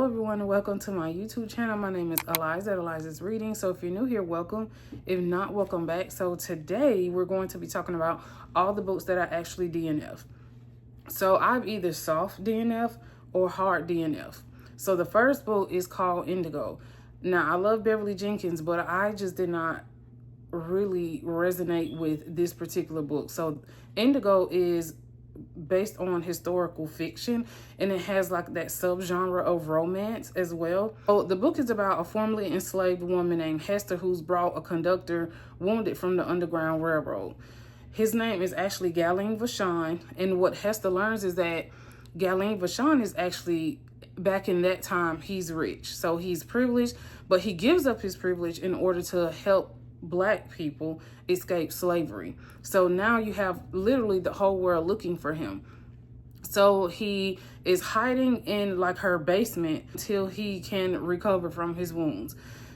Hello everyone and welcome to my YouTube channel. My name is Eliza at Eliza's Reading. So if you're new here, welcome. If not, welcome back. So today we're going to be talking about all the books that I actually DNF. So I've either soft DNF or hard DNF. So the first book is called Indigo. Now I love Beverly Jenkins, but I just did not really resonate with this particular book. So Indigo is based on historical fiction, and it has like that subgenre of romance as well. So the book is about a formerly enslaved woman named Hester who's brought a conductor wounded from the Underground Railroad. His name is actually Galen Vachon, and what Hester learns is that Galen Vachon is actually, back in that time, he's rich. So he's privileged, but he gives up his privilege in order to help Black people escape slavery. So now you have literally the whole world looking for him. So he is hiding in like her basement until he can recover from his wounds.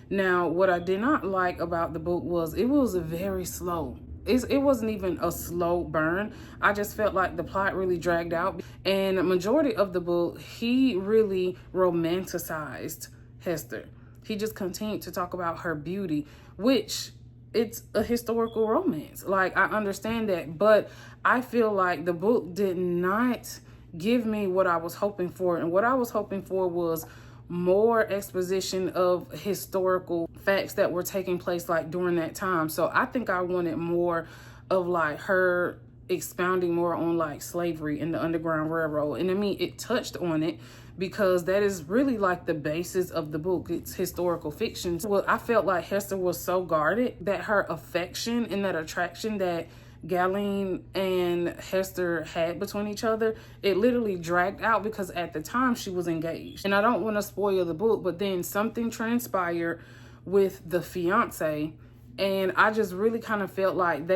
Now, what I did not like about the book was it was very slow. It wasn't even a slow burn. I just felt like the plot really dragged out. And the majority of the book, he really romanticized Hester. He just continued to talk about her beauty, which it's a historical romance. Like, I understand that, but I feel like the book did not give me what I was hoping for. And what I was hoping for was more exposition of historical facts that were taking place like during that time. So I think I wanted more of like her expounding more on like slavery in the Underground Railroad. And I mean, it touched on it because that is really like the basis of the book. It's historical fiction. Well, I felt like Hester was so guarded that her affection and that attraction that Galen and Hester had between each other, it literally dragged out because at the time she was engaged. And I don't want to spoil the book, but then something transpired with the fiance, and I just really kind of felt like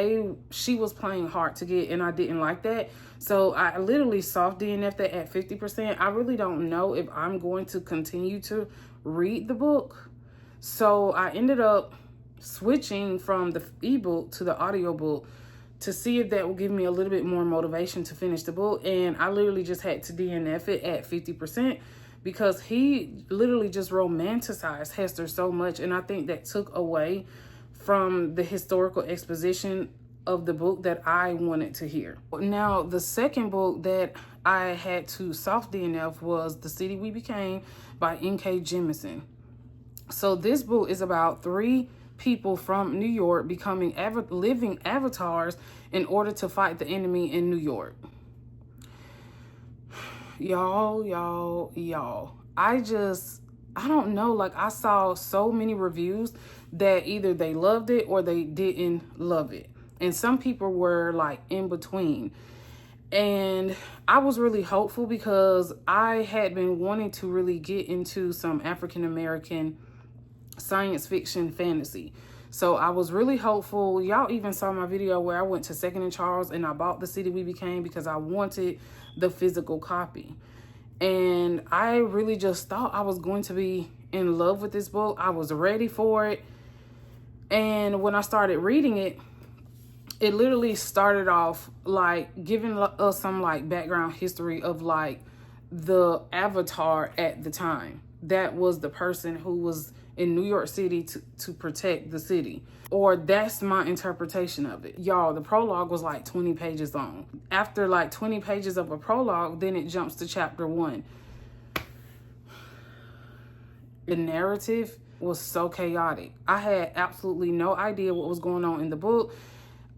she was playing hard to get, and I didn't like that. So I literally soft DNF'd that at 50%. I really don't know if I'm going to continue to read the book. So I ended up switching from the ebook to the audiobook to see if that will give me a little bit more motivation to finish the book. And I literally just had to DNF it at 50% because he literally just romanticized Hester so much. And I think that took away from the historical exposition of the book that I wanted to hear. Now, the second book that I had to soft DNF was The City We Became by N.K. Jemisin. So this book is about 3 people from New York becoming living avatars in order to fight the enemy in New York. Y'all. I don't know. Like, I saw so many reviews that either they loved it or they didn't love it. And some people were like in between. And I was really hopeful because I had been wanting to really get into some African-American science fiction fantasy. So I was really hopeful. Y'all even saw my video where I went to Second and Charles and I bought The City We Became because I wanted the physical copy. And I really just thought I was going to be in love with this book. I was ready for it. And when I started reading it, it literally started off like giving us some like background history of like the avatar at the time. That was the person who was in New York City to protect the city. Or that's my interpretation of it. Y'all, the prologue was like 20 pages long. After like 20 pages of a prologue, then it jumps to chapter 1. The narrative was so chaotic. I had absolutely no idea what was going on in the book.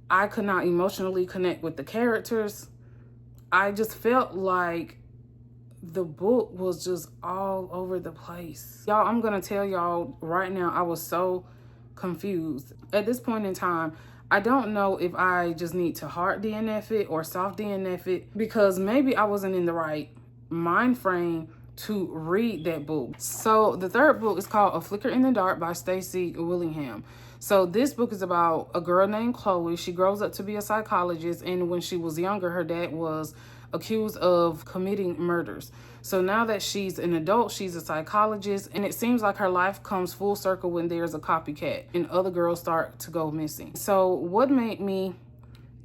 I could not emotionally connect with the characters. I just felt like the book was just all over the place. Y'all, I'm gonna tell y'all right now, I was so confused. At this point in time, I don't know if I just need to hard DNF it or soft DNF it because maybe I wasn't in the right mind frame to read that book. So the third book is called A Flicker in the Dark by Stacey Willingham. So this book is about a girl named Chloe. She grows up to be a psychologist, and when she was younger, her dad was accused of committing murders. So now that she's an adult, she's a psychologist, and it seems like her life comes full circle when there's a copycat and other girls start to go missing. So what made me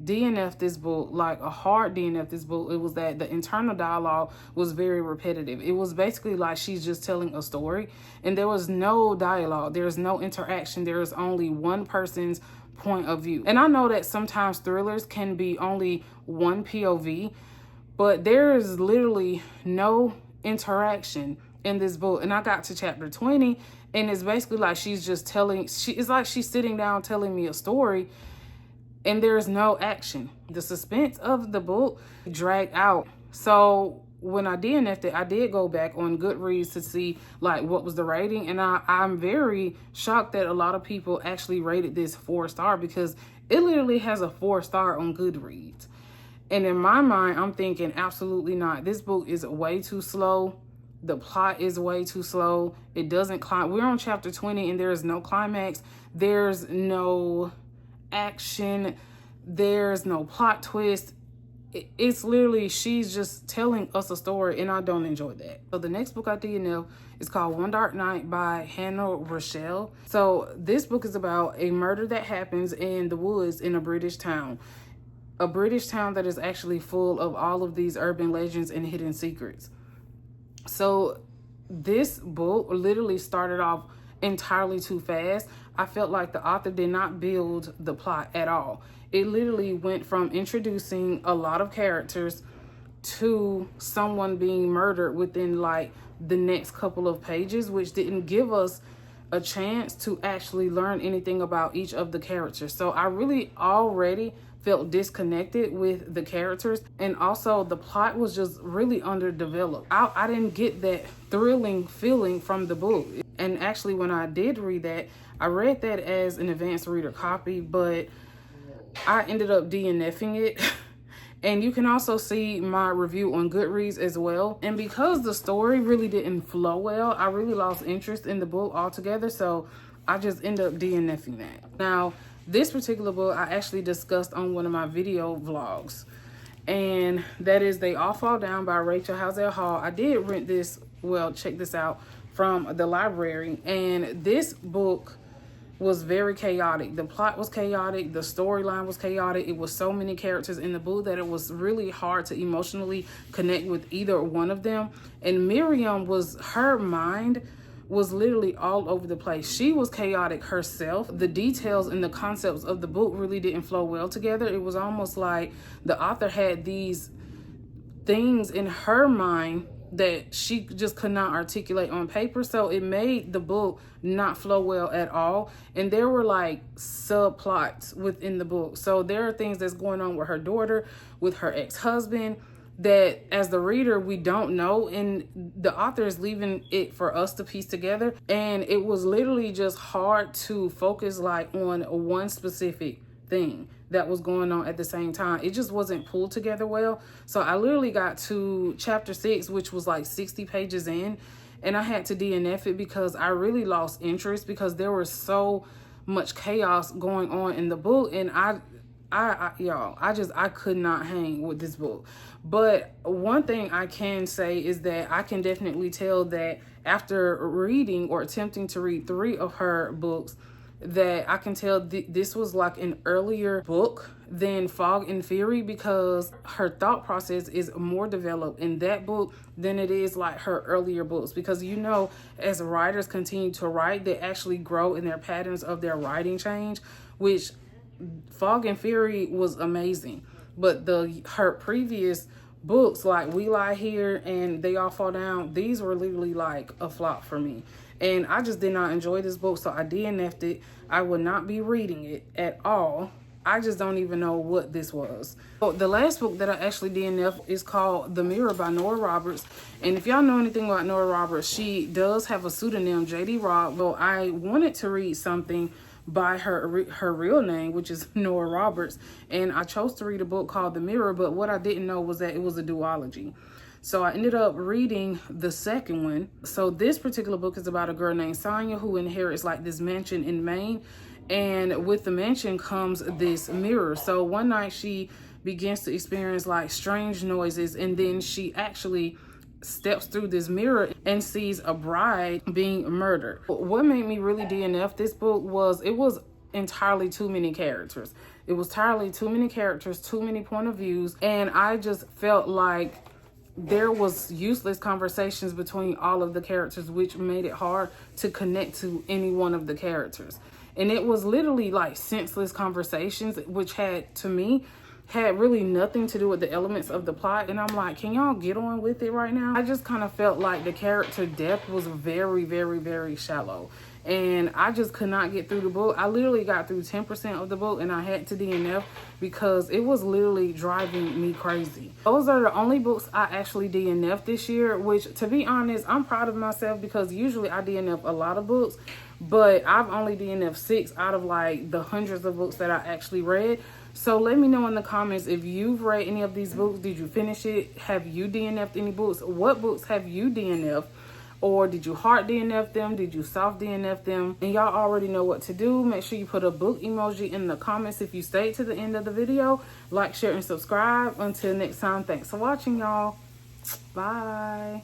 DNF this book, like a hard DNF this book, it was that the internal dialogue was very repetitive. It was basically like she's just telling a story and there was no dialogue. There's no interaction. There's only one person's point of view. And I know that sometimes thrillers can be only one POV, but there is literally no interaction in this book. And I got to chapter 20 and it's basically like she's just telling, it's like she's sitting down telling me a story and there's no action. The suspense of the book dragged out. So when I DNF'd it, I did go back on Goodreads to see like what was the rating. And I'm very shocked that a lot of people actually rated this 4-star because it literally has a 4-star on Goodreads. And in my mind, I'm thinking absolutely not. This book is way too slow. The plot is way too slow. It doesn't climb. We're on chapter 20 and there is no climax. There's no action. There's no plot twist. It's literally, she's just telling us a story and I don't enjoy that. So the next book I DNF is called One Dark Night by Hannah Rochelle. So this book is about a murder that happens in the woods in a British town. A British town that is actually full of all of these urban legends and hidden secrets. So this book literally started off entirely too fast. I felt like the author did not build the plot at all. It literally went from introducing a lot of characters to someone being murdered within like the next couple of pages, which didn't give us a chance to actually learn anything about each of the characters. So I really already felt disconnected with the characters, and also the plot was just really underdeveloped. I didn't get that thrilling feeling from the book. And actually when I did read that, I read that as an advanced reader copy, but I ended up DNFing it. And you can also see my review on Goodreads as well. And because the story really didn't flow well, I really lost interest in the book altogether. So I just ended up DNFing that. Now, this particular book I actually discussed on one of my video vlogs. And that is They All Fall Down by Rachel Housel Hall. I did rent this, well, check this out, from the library. And this book was very chaotic. The plot was chaotic. The storyline was chaotic. It was so many characters in the book that it was really hard to emotionally connect with either one of them. And Miriam her mind was literally all over the place. She was chaotic herself. The details and the concepts of the book really didn't flow well together. It was almost like the author had these things in her mind that she just could not articulate on paper. So it made the book not flow well at all. And there were like subplots within the book. So there are things that's going on with her daughter, with her ex-husband, that as the reader, we don't know. And the author is leaving it for us to piece together. And it was literally just hard to focus like on one specific thing that was going on at the same time. It just wasn't pulled together well. So I literally got to chapter 6, which was like 60 pages in, and I had to DNF it because I really lost interest because there was so much chaos going on in the book. And I could not hang with this book. But one thing I can say is that I can definitely tell that after reading or attempting to read 3 of her books, that I can tell this was like an earlier book than Fog and Fury, because her thought process is more developed in that book than it is like her earlier books. Because, you know, as writers continue to write, they actually grow in their patterns of their writing change, which Fog and Fury was amazing. But her previous books like We Lie Here and They All Fall Down, these were literally like a flop for me. And I just did not enjoy this book, so I DNF'd it. I would not be reading it at all. I just don't even know what this was. So the last book that I actually DNF'd is called The Mirror by Nora Roberts. And if y'all know anything about Nora Roberts, she does have a pseudonym, J.D. Robb. Well, I wanted to read something by her real name, which is Nora Roberts. And I chose to read a book called The Mirror, but what I didn't know was that it was a duology. So I ended up reading the second one. So this particular book is about a girl named Sonia who inherits like this mansion in Maine. And with the mansion comes this mirror. So one night she begins to experience like strange noises, and then she actually steps through this mirror and sees a bride being murdered. What made me really DNF this book was it was entirely too many characters. It was entirely too many characters, too many point of views, and I just felt like there was useless conversations between all of the characters, which made it hard to connect to any one of the characters. And it was literally like senseless conversations, which to me, had really nothing to do with the elements of the plot. And I'm like, can y'all get on with it right now? I just kind of felt like the character depth was very, very, very shallow. And I just could not get through the book. I literally got through 10% of the book and I had to DNF because it was literally driving me crazy. Those are the only books I actually DNF this year, which, to be honest, I'm proud of myself because usually I DNF a lot of books, but I've only DNF 6 out of like the hundreds of books that I actually read. So let me know in the comments if you've read any of these books. Did you finish it? Have you DNF'd any books? What books have you DNF'd? Or did you hard DNF them? Did you soft DNF them? And y'all already know what to do. Make sure you put a book emoji in the comments if you stayed to the end of the video. Like, share, and subscribe. Until next time, thanks for watching, y'all. Bye.